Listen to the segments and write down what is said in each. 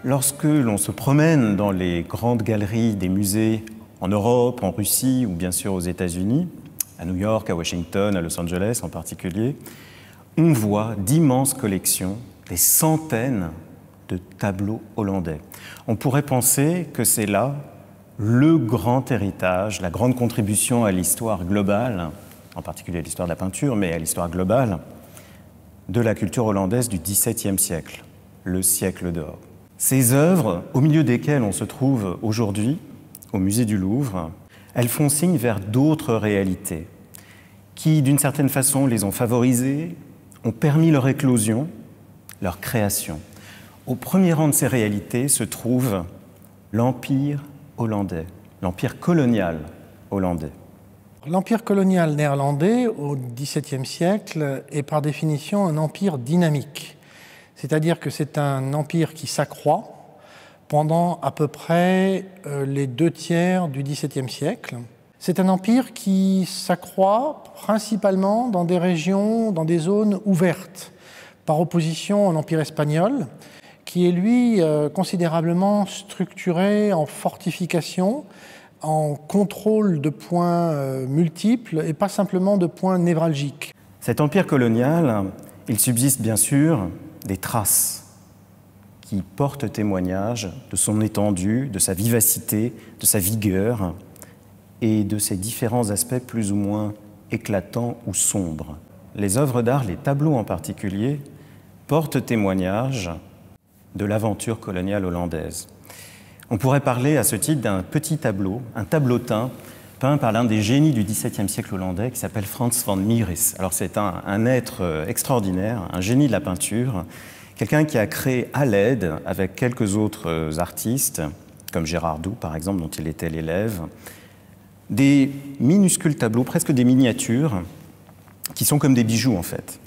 Lorsque l'on se promène dans les grandes galeries des musées en Europe, en Russie ou bien sûr aux États-Unis, à New York, à Washington, à Los Angeles en particulier, on voit d'immenses collections, des centaines de tableaux hollandais. On pourrait penser que c'est là le grand héritage, la grande contribution à l'histoire globale, en particulier à l'histoire de la peinture, mais à l'histoire globale de la culture hollandaise du XVIIe siècle, le siècle d'or. Ces œuvres, au milieu desquelles on se trouve aujourd'hui, au musée du Louvre, elles font signe vers d'autres réalités qui, d'une certaine façon, les ont favorisées, ont permis leur éclosion, leur création. Au premier rang de ces réalités se trouve l'Empire hollandais, l'Empire colonial hollandais. L'Empire colonial néerlandais, au XVIIe siècle, est par définition un empire dynamique. C'est-à-dire que c'est un empire qui s'accroît pendant à peu près les 2/3 du XVIIe siècle. C'est un empire qui s'accroît principalement dans des régions, dans des zones ouvertes, par opposition à l'Empire espagnol, qui est lui considérablement structuré en fortification, en contrôle de points multiples et pas simplement de points névralgiques. Cet empire colonial, il subsiste bien sûr des traces qui portent témoignage de son étendue, de sa vivacité, de sa vigueur et de ses différents aspects plus ou moins éclatants ou sombres. Les œuvres d'art, les tableaux en particulier, portent témoignage de l'aventure coloniale hollandaise. On pourrait parler à ce titre d'un petit tableau, un tableautin peint par l'un des génies du XVIIe siècle hollandais qui s'appelle Frans van Mieris. Alors c'est un être extraordinaire, un génie de la peinture, quelqu'un qui a créé à l'aide, avec quelques autres artistes, comme Gérard Doux par exemple, dont il était l'élève, des minuscules tableaux, presque des miniatures, qui sont comme des bijoux en fait.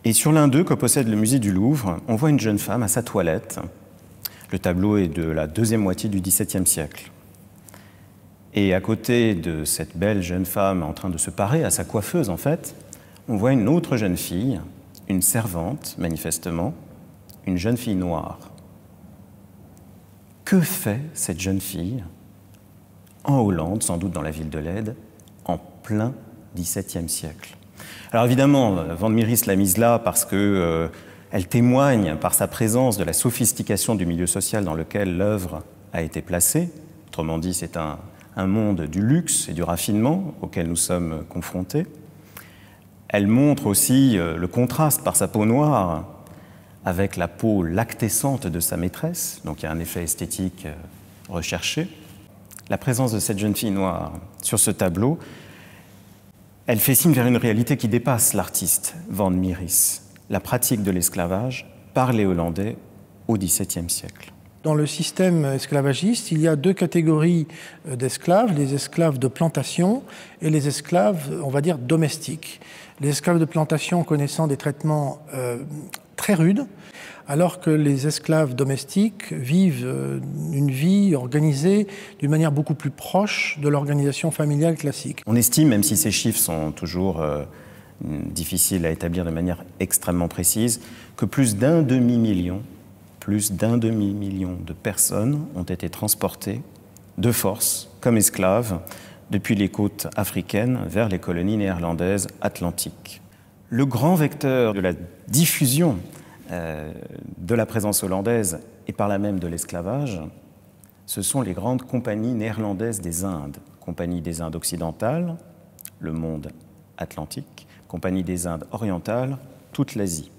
Et sur l'un d'eux, que possède le musée du Louvre, on voit une jeune femme à sa toilette. Le tableau est de la deuxième moitié du XVIIe siècle. Et à côté de cette belle jeune femme en train de se parer à sa coiffeuse, en fait, on voit une autre jeune fille, une servante, manifestement, une jeune fille noire. Que fait cette jeune fille en Hollande, sans doute dans la ville de Leyde, en plein XVIIe siècle? Alors évidemment, Van Mieris l'a mise là parce que elle témoigne par sa présence de la sophistication du milieu social dans lequel l'œuvre a été placée. Autrement dit, c'est un monde du luxe et du raffinement auquel nous sommes confrontés. Elle montre aussi le contraste par sa peau noire avec la peau lactescente de sa maîtresse, donc il y a un effet esthétique recherché. La présence de cette jeune fille noire sur ce tableau, elle fait signe vers une réalité qui dépasse l'artiste Van Mieris, la pratique de l'esclavage par les Hollandais au XVIIe siècle. Dans le système esclavagiste, il y a deux catégories d'esclaves, les esclaves de plantation et les esclaves, on va dire, domestiques. Les esclaves de plantation connaissant des traitements très rudes, alors que les esclaves domestiques vivent une vie organisée d'une manière beaucoup plus proche de l'organisation familiale classique. On estime, même si ces chiffres sont toujours difficiles à établir de manière extrêmement précise, que plus d'un demi-million de personnes ont été transportées de force, comme esclaves, depuis les côtes africaines vers les colonies néerlandaises atlantiques. Le grand vecteur de la diffusion de la présence hollandaise et par là même de l'esclavage, ce sont les grandes compagnies néerlandaises des Indes. Compagnie des Indes occidentales, le monde atlantique, Compagnie des Indes orientales, toute l'Asie.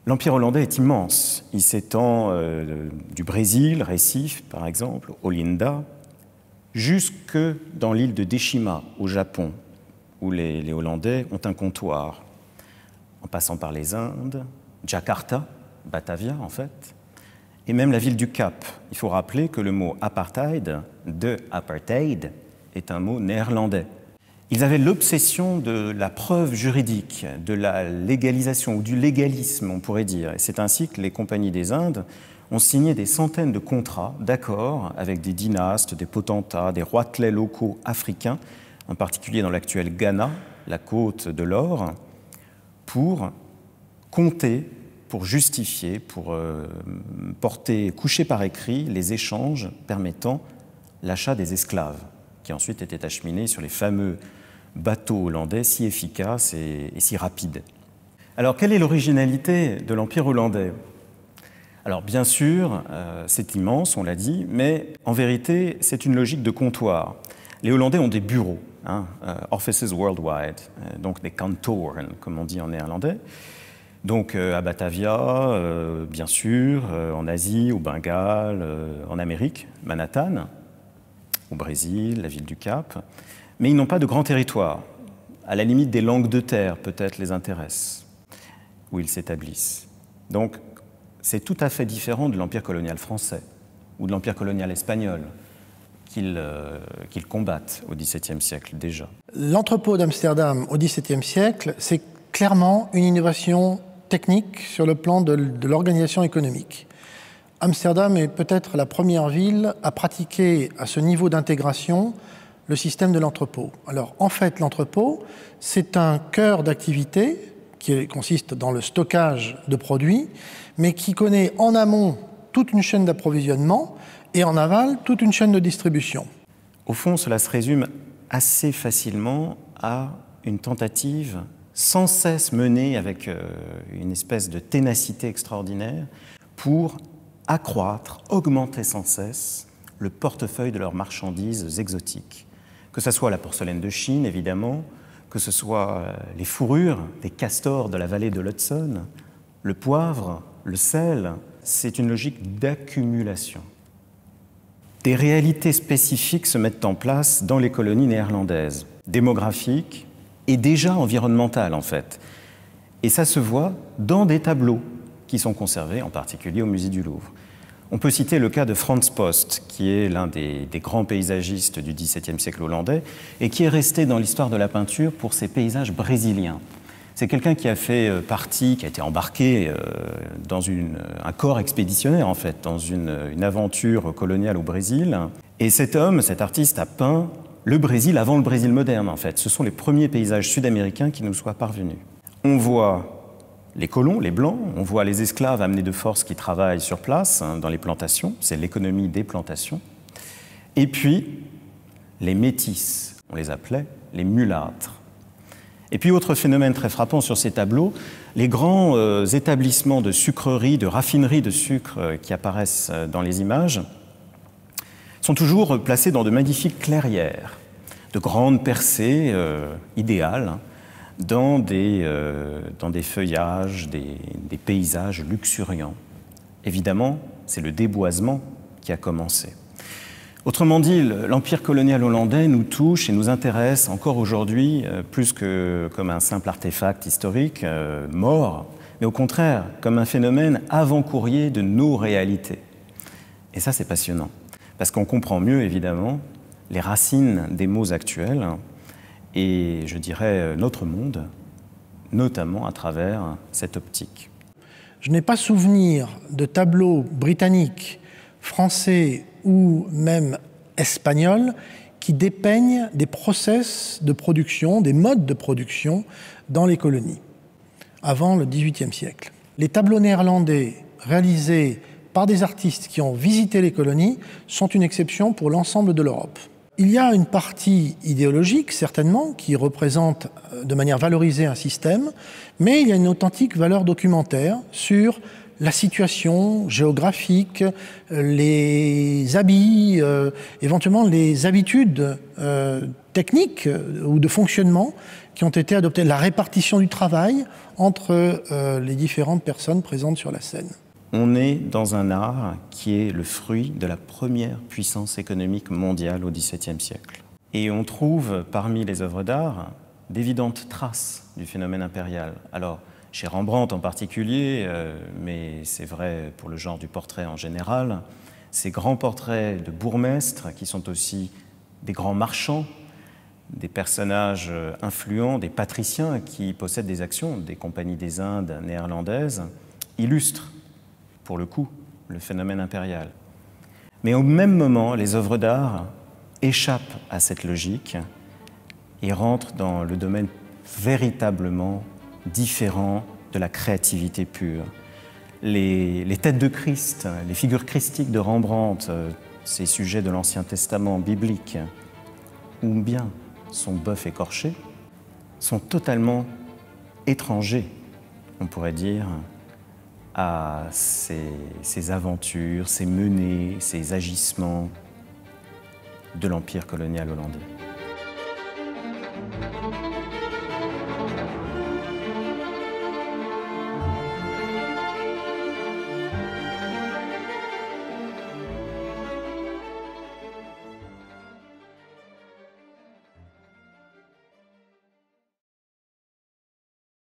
L'Empire hollandais est immense. Il s'étend du Brésil, Recife par exemple, Olinda, jusque dans l'île de Deshima, au Japon, où les Hollandais ont un comptoir, en passant par les Indes, Jakarta, Batavia en fait, et même la ville du Cap. Il faut rappeler que le mot apartheid, de apartheid, est un mot néerlandais. Ils avaient l'obsession de la preuve juridique, de la légalisation ou du légalisme, on pourrait dire. Et c'est ainsi que les compagnies des Indes ont signé des centaines de contrats, d'accords avec des dynastes, des potentats, des roitelets locaux africains, en particulier dans l'actuel Ghana, la côte de l'or, pour compter, pour justifier, pour coucher par écrit les échanges permettant l'achat des esclaves, qui ensuite étaient acheminés sur les fameux bateaux hollandais si efficaces et si rapides. Alors, quelle est l'originalité de l'Empire hollandais ? Alors, bien sûr, c'est immense, on l'a dit, mais en vérité, c'est une logique de comptoir. Les Hollandais ont des bureaux, offices worldwide, donc des kantoren, comme on dit en néerlandais. Donc à Batavia, bien sûr, en Asie, au Bengale, en Amérique, Manhattan, au Brésil, la ville du Cap. Mais ils n'ont pas de grand territoire. À la limite, des langues de terre, peut-être, les intéressent, où ils s'établissent. Donc, c'est tout à fait différent de l'empire colonial français ou de l'empire colonial espagnol qu'ils combattent au XVIIe siècle déjà. L'entrepôt d'Amsterdam au XVIIe siècle, c'est clairement une innovation technique sur le plan de l'organisation économique. Amsterdam est peut-être la première ville à pratiquer à ce niveau d'intégration le système de l'entrepôt. Alors, en fait, l'entrepôt, c'est un cœur d'activité qui consiste dans le stockage de produits, mais qui connaît en amont toute une chaîne d'approvisionnement et en aval toute une chaîne de distribution. Au fond, cela se résume assez facilement à une tentative sans cesse menée avec une espèce de ténacité extraordinaire pour accroître, augmenter sans cesse le portefeuille de leurs marchandises exotiques. Que ce soit la porcelaine de Chine, évidemment, que ce soit les fourrures des castors de la vallée de l'Hudson, le poivre, le sel, c'est une logique d'accumulation. Des réalités spécifiques se mettent en place dans les colonies néerlandaises, démographiques et déjà environnementales en fait. Et ça se voit dans des tableaux qui sont conservés en particulier au musée du Louvre. On peut citer le cas de Frans Post, qui est l'un des grands paysagistes du XVIIe siècle hollandais et qui est resté dans l'histoire de la peinture pour ses paysages brésiliens. C'est quelqu'un qui a fait partie, qui a été embarqué dans un corps expéditionnaire, en fait, dans une aventure coloniale au Brésil. Et cet homme, cet artiste, a peint le Brésil avant le Brésil moderne, en fait. Ce sont les premiers paysages sud-américains qui nous soient parvenus. On voit les colons, les blancs, on voit les esclaves amenés de force qui travaillent sur place, dans les plantations, c'est l'économie des plantations. Et puis, les métis, on les appelait les mulâtres. Et puis, autre phénomène très frappant sur ces tableaux, les grands établissements de sucrerie, de raffinerie de sucre qui apparaissent dans les images sont toujours placés dans de magnifiques clairières, de grandes percées idéales, dans des feuillages, des paysages luxuriants. Évidemment, c'est le déboisement qui a commencé. Autrement dit, l'empire colonial hollandais nous touche et nous intéresse encore aujourd'hui plus que comme un simple artefact historique mort, mais au contraire comme un phénomène avant-courrier de nos réalités. Et ça, c'est passionnant, parce qu'on comprend mieux, évidemment, les racines des maux actuels et, je dirais, notre monde, notamment à travers cette optique. Je n'ai pas souvenir de tableaux britanniques, français ou même espagnols qui dépeignent des process de production, des modes de production dans les colonies, avant le XVIIIe siècle. Les tableaux néerlandais réalisés par des artistes qui ont visité les colonies sont une exception pour l'ensemble de l'Europe. Il y a une partie idéologique, certainement, qui représente de manière valorisée un système, mais il y a une authentique valeur documentaire sur la situation géographique, les habits, éventuellement les habitudes techniques ou de fonctionnement qui ont été adoptées, la répartition du travail entre les différentes personnes présentes sur la scène. On est dans un art qui est le fruit de la première puissance économique mondiale au XVIIe siècle. Et on trouve parmi les œuvres d'art d'évidentes traces du phénomène impérial. Alors, chez Rembrandt en particulier, mais c'est vrai pour le genre du portrait en général, ces grands portraits de bourgmestres qui sont aussi des grands marchands, des personnages influents, des patriciens qui possèdent des actions, des compagnies des Indes néerlandaises, illustrent, pour le coup, le phénomène impérial. Mais au même moment, les œuvres d'art échappent à cette logique et rentrent dans le domaine véritablement différent de la créativité pure. Les têtes de Christ, les figures christiques de Rembrandt, ces sujets de l'Ancien Testament biblique, ou bien son bœuf écorché, sont totalement étrangers, on pourrait dire, à ces aventures, ces menées, ces agissements de l'Empire colonial hollandais.